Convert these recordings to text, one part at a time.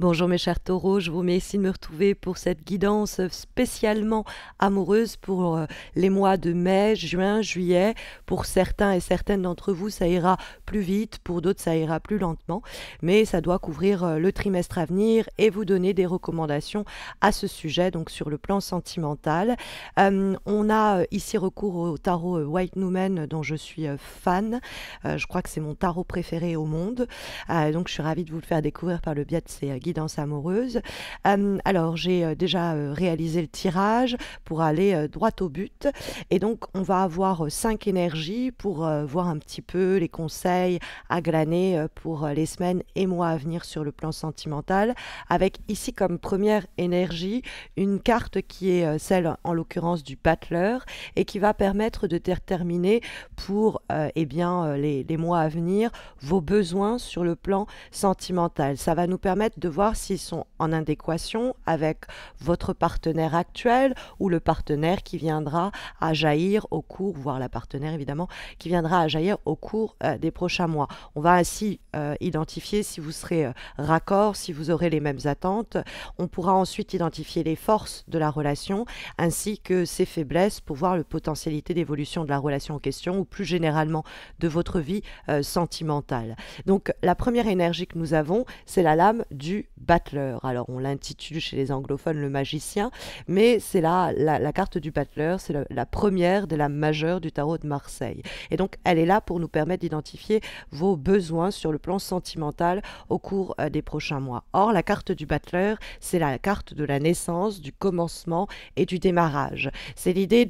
Bonjour mes chers taureaux, je vous remercie de me retrouver pour cette guidance spécialement amoureuse pour les mois de mai, juin, juillet. Pour certains et certaines d'entre vous, ça ira plus vite, pour d'autres, ça ira plus lentement, mais ça doit couvrir le trimestre à venir et vous donner des recommandations à ce sujet, donc sur le plan sentimental. On a ici recours au tarot White Numen dont je suis fan. Je crois que c'est mon tarot préféré au monde. Donc je suis ravie de vous le faire découvrir par le biais de ces guidance amoureuse. Alors, j'ai déjà réalisé le tirage pour aller droit au but. Et donc, on va avoir 5 énergies pour voir un petit peu les conseils à glaner pour les semaines et mois à venir sur le plan sentimental. Avec ici comme première énergie une carte qui est celle en l'occurrence du battleur et qui va permettre de déterminer pour les mois à venir vos besoins sur le plan sentimental. Ça va nous permettre de voir s'ils sont en adéquation avec votre partenaire actuel ou le partenaire qui viendra à jaillir au cours, voire la partenaire évidemment, qui viendra à jaillir au cours des prochains mois. On va ainsi identifier si vous serez raccord, si vous aurez les mêmes attentes. On pourra ensuite identifier les forces de la relation ainsi que ses faiblesses pour voir la potentialité d'évolution de la relation en question ou plus généralement de votre vie sentimentale. Donc la première énergie que nous avons, c'est la lame du battleur. Alors on l'intitule chez les anglophones le magicien, mais c'est la carte du battleur, c'est la première des lames majeures du tarot de Marseille. Et donc elle est là pour nous permettre d'identifier vos besoins sur le plan sentimental au cours des prochains mois. Or la carte du battleur, c'est la carte de la naissance, du commencement et du démarrage. C'est l'idée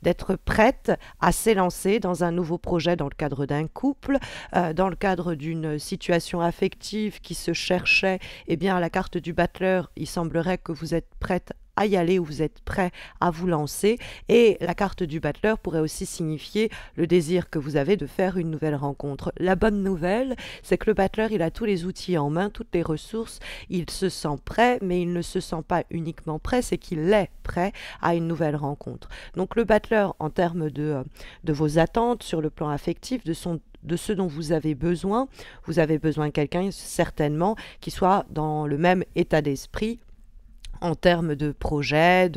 d'être prête à s'élancer dans un nouveau projet dans le cadre d'un couple, dans le cadre d'une situation affective qui se cherchait. Eh bien, la carte du battleur, il semblerait que vous êtes prête à y aller ou vous êtes prêt à vous lancer. Et la carte du battleur pourrait aussi signifier le désir que vous avez de faire une nouvelle rencontre. La bonne nouvelle, c'est que le battleur, il a tous les outils en main, toutes les ressources, il se sent prêt, mais il ne se sent pas uniquement prêt, c'est qu'il est prêt à une nouvelle rencontre. Donc le battleur, en termes de vos attentes sur le plan affectif, de ce dont vous avez besoin de quelqu'un certainement qui soit dans le même état d'esprit en termes de projet,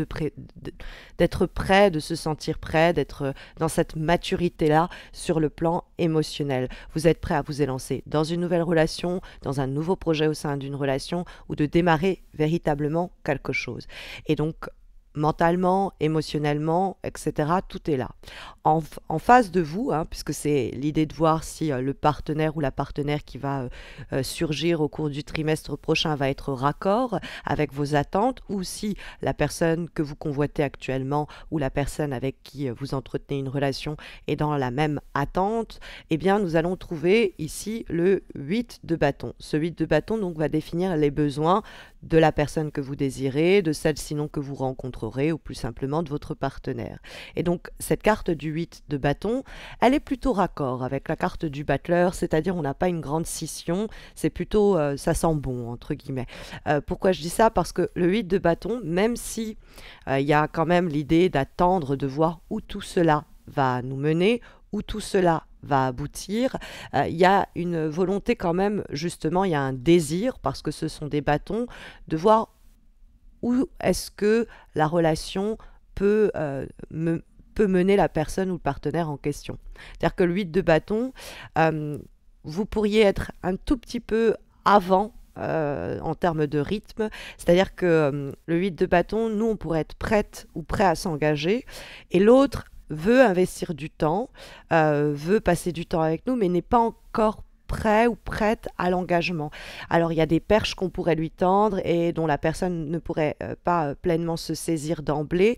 d'être prêt, de se sentir prêt, d'être dans cette maturité-là sur le plan émotionnel. Vous êtes prêt à vous élancer dans une nouvelle relation, dans un nouveau projet au sein d'une relation ou de démarrer véritablement quelque chose. Et donc, mentalement, émotionnellement, etc., tout est là. En face de vous, puisque c'est l'idée de voir si le partenaire ou la partenaire qui va surgir au cours du trimestre prochain va être raccord avec vos attentes, ou si la personne que vous convoitez actuellement ou la personne avec qui vous entretenez une relation est dans la même attente, eh bien nous allons trouver ici le 8 de bâton. Ce 8 de bâton donc va définir les besoins de la personne que vous désirez, de celle sinon que vous rencontrerez ou plus simplement de votre partenaire. Et donc cette carte du 8 de bâton, elle est plutôt raccord avec la carte du battleur, c'est-à-dire on n'a pas une grande scission, c'est plutôt ça sent bon entre guillemets. Pourquoi je dis ça? Parce que le 8 de bâton, même si il y a quand même l'idée d'attendre de voir où tout cela va nous mener, où tout cela va aboutir, il y a une volonté quand même, justement, il y a un désir, parce que ce sont des bâtons, de voir où est-ce que la relation peut, peut mener la personne ou le partenaire en question. C'est-à-dire que le 8 de bâton, vous pourriez être un tout petit peu avant en termes de rythme, c'est-à-dire que le 8 de bâton, nous on pourrait être prête ou prêt à s'engager, et l'autre veut investir du temps, veut passer du temps avec nous, mais n'est pas encore prêt ou prête à l'engagement. Alors il y a des perches qu'on pourrait lui tendre et dont la personne ne pourrait pas pleinement se saisir d'emblée,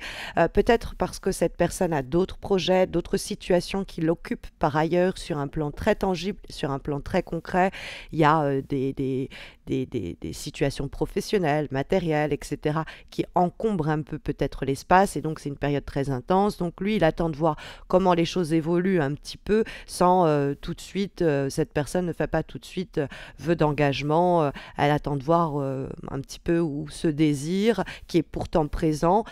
peut-être parce que cette personne a d'autres projets, d'autres situations qui l'occupent par ailleurs sur un plan très tangible, sur un plan très concret. Il y a des situations professionnelles, matérielles, etc., qui encombrent un peu peut-être l'espace, et donc c'est une période très intense. Donc lui, il attend de voir comment les choses évoluent un petit peu, sans tout de suite cette personne personne ne fait pas tout de suite vœu d'engagement, elle attend de voir un petit peu où ce désir, qui est pourtant présent,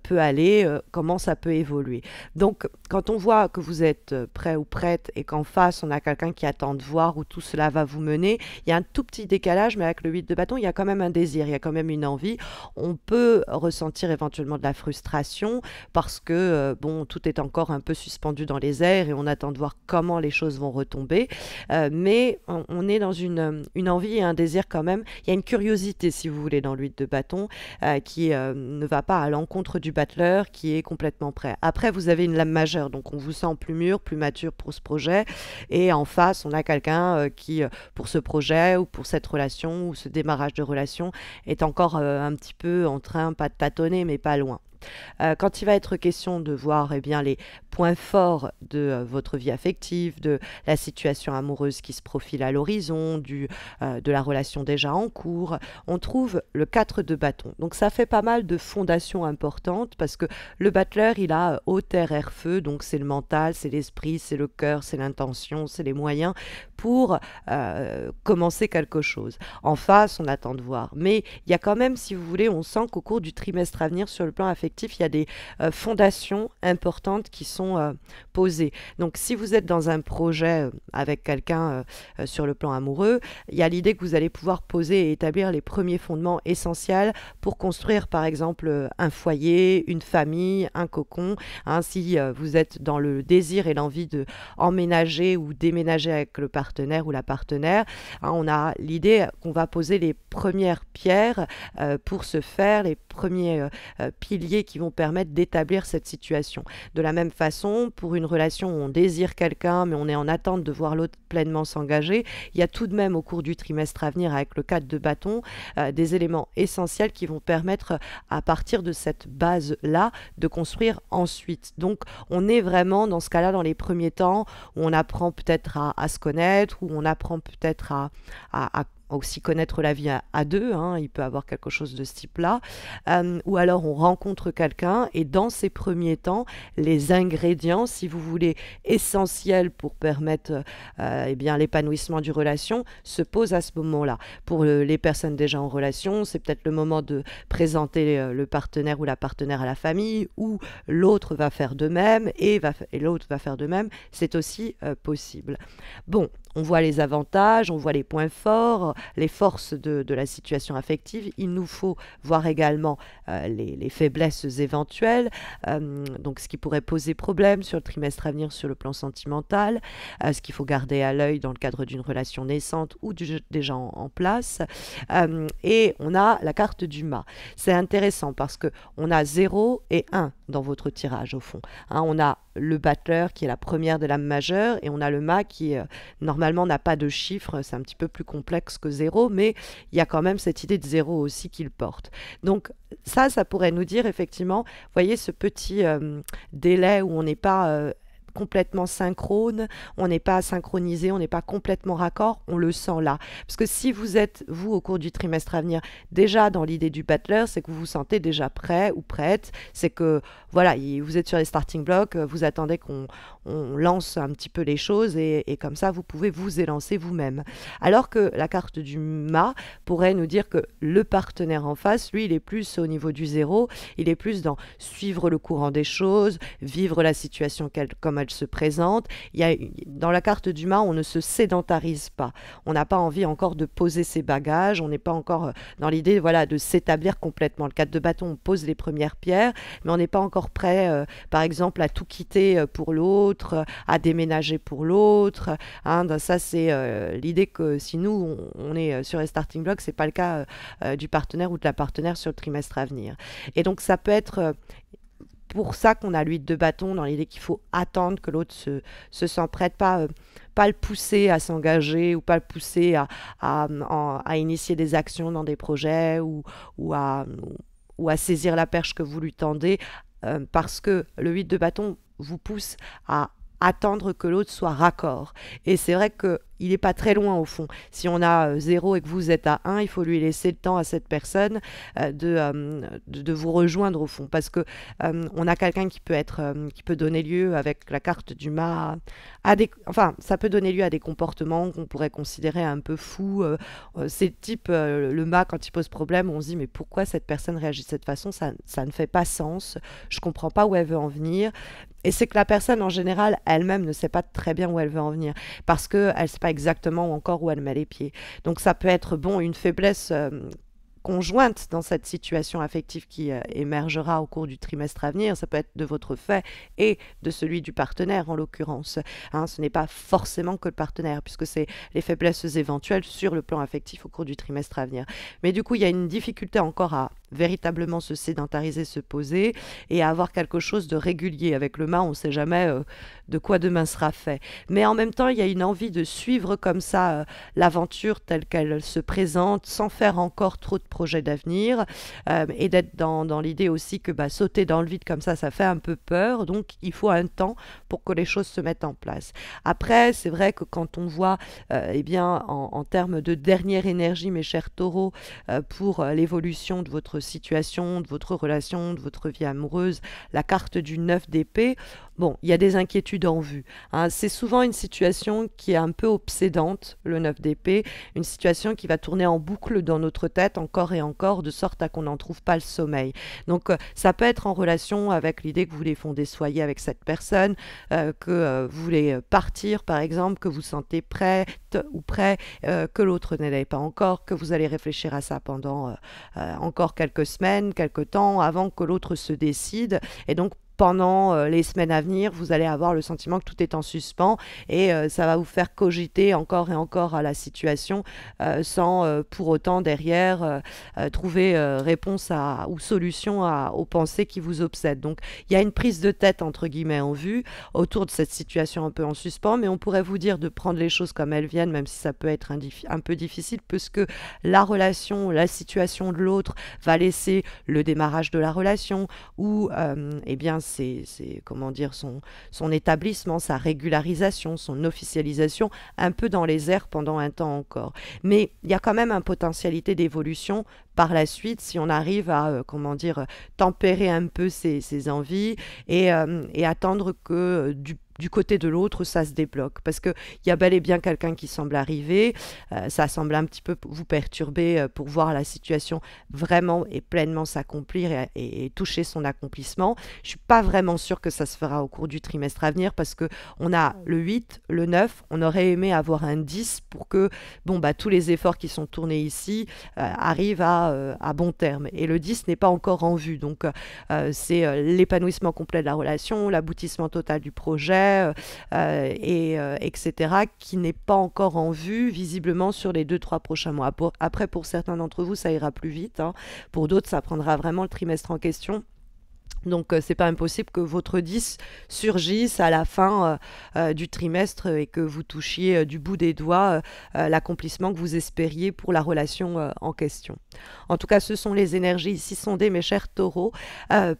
peut aller, comment ça peut évoluer. Donc, quand on voit que vous êtes prêt ou prête et qu'en face, on a quelqu'un qui attend de voir où tout cela va vous mener, il y a un tout petit décalage, mais avec le 8 de bâton, il y a quand même un désir, il y a quand même une envie. On peut ressentir éventuellement de la frustration parce que, bon, tout est encore un peu suspendu dans les airs et on attend de voir comment les choses vont retomber. Mais on est dans une envie et un désir quand même. Il y a une curiosité, si vous voulez, dans le 8 de bâton qui ne va pas à l'encontre du battleur qui est complètement prêt. Après, vous avez une lame majeure, donc on vous sent plus mûr, plus mature pour ce projet. Et en face, on a quelqu'un qui, pour ce projet ou pour cette relation ou ce démarrage de relation, est encore un petit peu en train, pas de tâtonner, mais pas loin. Quand il va être question de voir eh bien, les points forts de votre vie affective, de la situation amoureuse qui se profile à l'horizon, de la relation déjà en cours, on trouve le 4 de bâton. Donc ça fait pas mal de fondations importantes parce que le battleur, il a eau, terre, air, feu, donc c'est le mental, c'est l'esprit, c'est le cœur, c'est l'intention, c'est les moyens pour commencer quelque chose. En face, on attend de voir. Mais il y a quand même, si vous voulez, on sent qu'au cours du trimestre à venir, sur le plan affectif, il y a des fondations importantes qui sont posées. Donc, si vous êtes dans un projet avec quelqu'un sur le plan amoureux, il y a l'idée que vous allez pouvoir poser et établir les premiers fondements essentiels pour construire, par exemple, un foyer, une famille, un cocon. Hein, si vous êtes dans le désir et l'envie de emménager ou déménager avec le partenaire ou la partenaire, hein, on a l'idée qu'on va poser les premières pierres pour se faire, les premiers piliers qui vont permettre d'établir cette situation. De la même façon, pour une relation où on désire quelqu'un, mais on est en attente de voir l'autre pleinement s'engager, il y a tout de même au cours du trimestre à venir avec le 4 de bâton des éléments essentiels qui vont permettre à partir de cette base-là de construire ensuite. Donc on est vraiment dans ce cas-là dans les premiers temps où on apprend peut-être à se connaître, où on apprend peut-être à aussi connaître la vie à deux, hein, il peut avoir quelque chose de ce type-là, ou alors on rencontre quelqu'un et dans ces premiers temps, les ingrédients, si vous voulez, essentiels pour permettre eh bien, l'épanouissement du relation se posent à ce moment-là. Pour les personnes déjà en relation, c'est peut-être le moment de présenter le partenaire ou la partenaire à la famille, ou l'autre va faire de même et l'autre va faire de même, c'est aussi possible. Bon, on voit les avantages, on voit les points forts, les forces de la situation affective. Il nous faut voir également les faiblesses éventuelles, donc ce qui pourrait poser problème sur le trimestre à venir sur le plan sentimental, ce qu'il faut garder à l'œil dans le cadre d'une relation naissante ou déjà en place. Et on a la carte du mât. C'est intéressant parce qu'on a 0 et 1 dans votre tirage au fond. Hein, on a le battleur qui est la première de l'âme majeure et on a le mât qui normalement n'a pas de chiffre, c'est un petit peu plus complexe que 0, mais il y a quand même cette idée de 0 aussi qu'il porte. Donc ça pourrait nous dire effectivement, vous voyez ce petit délai où on n'est pas complètement synchrone, on n'est pas synchronisé, on n'est pas complètement raccord, on le sent là. Parce que si vous êtes, vous, au cours du trimestre à venir, déjà dans l'idée du battleur, c'est que vous vous sentez déjà prêt ou prête, c'est que, voilà, vous êtes sur les starting blocks, vous attendez qu'on lance un petit peu les choses et comme ça, vous pouvez vous élancer vous-même. Alors que la carte du mât pourrait nous dire que le partenaire en face, lui, il est plus au niveau du 0, il est plus dans suivre le courant des choses, vivre la situation comme elle se présente. Dans la carte du mât, on ne se sédentarise pas. On n'a pas envie encore de poser ses bagages, on n'est pas encore dans l'idée voilà, de s'établir complètement. Le 4 de bâton, on pose les premières pierres, mais on n'est pas encore prêt, par exemple, à tout quitter pour l'autre, à déménager pour l'autre. Hein, ça, c'est l'idée que si nous, on est sur les starting blocks, c'est pas le cas du partenaire ou de la partenaire sur le trimestre à venir. Et donc, ça peut être pour ça qu'on a l'huile de bâton dans l'idée qu'il faut attendre que l'autre se sent prête, pas le pousser à s'engager ou pas le pousser à initier des actions dans des projets ou à saisir la perche que vous lui tendez parce que le 8 de bâton vous pousse à attendre que l'autre soit raccord. Et c'est vrai que il n'est pas très loin au fond. Si on a 0 et que vous êtes à 1, il faut lui laisser le temps à cette personne de vous rejoindre au fond. Parce que on a quelqu'un qui peut donner lieu avec la carte du mât enfin, ça peut donner lieu à des comportements qu'on pourrait considérer un peu fous. C'est type le mât, quand il pose problème, on se dit mais pourquoi cette personne réagit de cette façon, ça ne fait pas sens, je comprends pas où elle veut en venir. Et c'est que la personne, en général, elle-même ne sait pas très bien où elle veut en venir, parce qu'elle ne sait pas exactement encore où elle met les pieds. Donc ça peut être, bon, une faiblesse conjointe dans cette situation affective qui émergera au cours du trimestre à venir. Ça peut être de votre fait et de celui du partenaire, en l'occurrence. Hein, ce n'est pas forcément que le partenaire, puisque c'est les faiblesses éventuelles sur le plan affectif au cours du trimestre à venir. Mais du coup, il y a une difficulté encore à véritablement se sédentariser, se poser et à avoir quelque chose de régulier. Avec le mât, on ne sait jamais de quoi demain sera fait. Mais en même temps, il y a une envie de suivre comme ça l'aventure telle qu'elle se présente, sans faire encore trop de projets d'avenir, et d'être dans l'idée aussi que sauter dans le vide comme ça fait un peu peur. Donc, il faut un temps pour que les choses se mettent en place. Après, c'est vrai que quand on voit, eh bien, en termes de dernière énergie, mes chers taureaux, pour l'évolution de votre situation, de votre relation, de votre vie amoureuse, la carte du 9 d'épée, bon, il y a des inquiétudes en vue. Hein. C'est souvent une situation qui est un peu obsédante, le 9 d'épée, une situation qui va tourner en boucle dans notre tête encore et encore, de sorte à qu'on n'en trouve pas le sommeil. Donc, ça peut être en relation avec l'idée que vous voulez fondessoyer avec cette personne, que vous voulez partir, par exemple, que vous sentez prête ou prêt, que l'autre ne l'est pas encore, que vous allez réfléchir à ça pendant encore quelques semaines, quelques temps, avant que l'autre se décide. Et donc, pendant les semaines à venir, vous allez avoir le sentiment que tout est en suspens et ça va vous faire cogiter encore et encore à la situation sans pour autant derrière trouver réponse ou solution aux pensées qui vous obsèdent. Donc il y a une prise de tête entre guillemets en vue autour de cette situation un peu en suspens, mais on pourrait vous dire de prendre les choses comme elles viennent, même si ça peut être un peu difficile, puisque la relation, la situation de l'autre va laisser le démarrage de la relation ou eh bien comment dire, son établissement, sa régularisation, son officialisation, un peu dans les airs pendant un temps encore. Mais il y a quand même une potentialité d'évolution par la suite si on arrive à, comment dire, tempérer un peu ses envies et attendre que du côté de l'autre, ça se débloque. Parce qu'il y a bel et bien quelqu'un qui semble arriver, ça semble un petit peu vous perturber pour voir la situation vraiment et pleinement s'accomplir et toucher son accomplissement. Je ne suis pas vraiment sûre que ça se fera au cours du trimestre à venir parce qu'on a le 8, le 9, on aurait aimé avoir un 10 pour que tous les efforts qui sont tournés ici arrivent à bon terme. Et le 10 n'est pas encore en vue. Donc, c'est l'épanouissement complet de la relation, l'aboutissement total du projet, etc., qui n'est pas encore en vue, visiblement, sur les 2-3 prochains mois. Après, pour certains d'entre vous, ça ira plus vite. Hein. Pour d'autres, ça prendra vraiment le trimestre en question. Donc, c'est pas impossible que votre 10 surgisse à la fin du trimestre et que vous touchiez du bout des doigts l'accomplissement que vous espériez pour la relation en question. En tout cas, ce sont les énergies ici sondées, mes chers taureaux,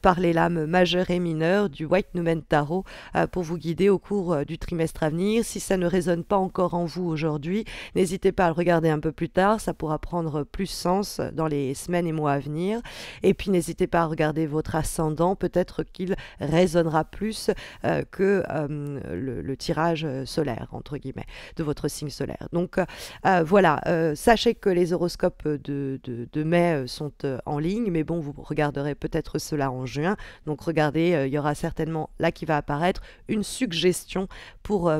par les lames majeures et mineures du White Numen Tarot pour vous guider au cours du trimestre à venir. Si ça ne résonne pas encore en vous aujourd'hui, n'hésitez pas à le regarder un peu plus tard, ça pourra prendre plus sens dans les semaines et mois à venir. Et puis, n'hésitez pas à regarder votre ascendant, peut-être qu'il résonnera plus que le tirage solaire, entre guillemets, de votre signe solaire. Donc voilà, sachez que les horoscopes de mai sont en ligne, mais bon, vous regarderez peut-être cela en juin. Donc regardez, il y aura certainement, là qui va apparaître, une suggestion pour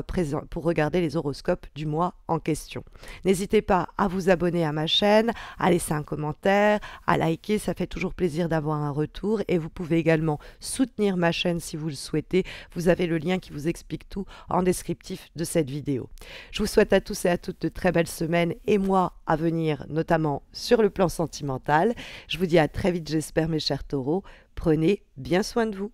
regarder les horoscopes du mois en question. N'hésitez pas à vous abonner à ma chaîne, à laisser un commentaire, à liker, ça fait toujours plaisir d'avoir un retour et vous pouvez également soutenir ma chaîne si vous le souhaitez. Vous avez le lien qui vous explique tout en descriptif de cette vidéo. Je vous souhaite à tous et à toutes de très belles semaines et mois à venir, notamment sur le plan sentimental. Je vous dis à très vite, j'espère, mes chers taureaux. Prenez bien soin de vous.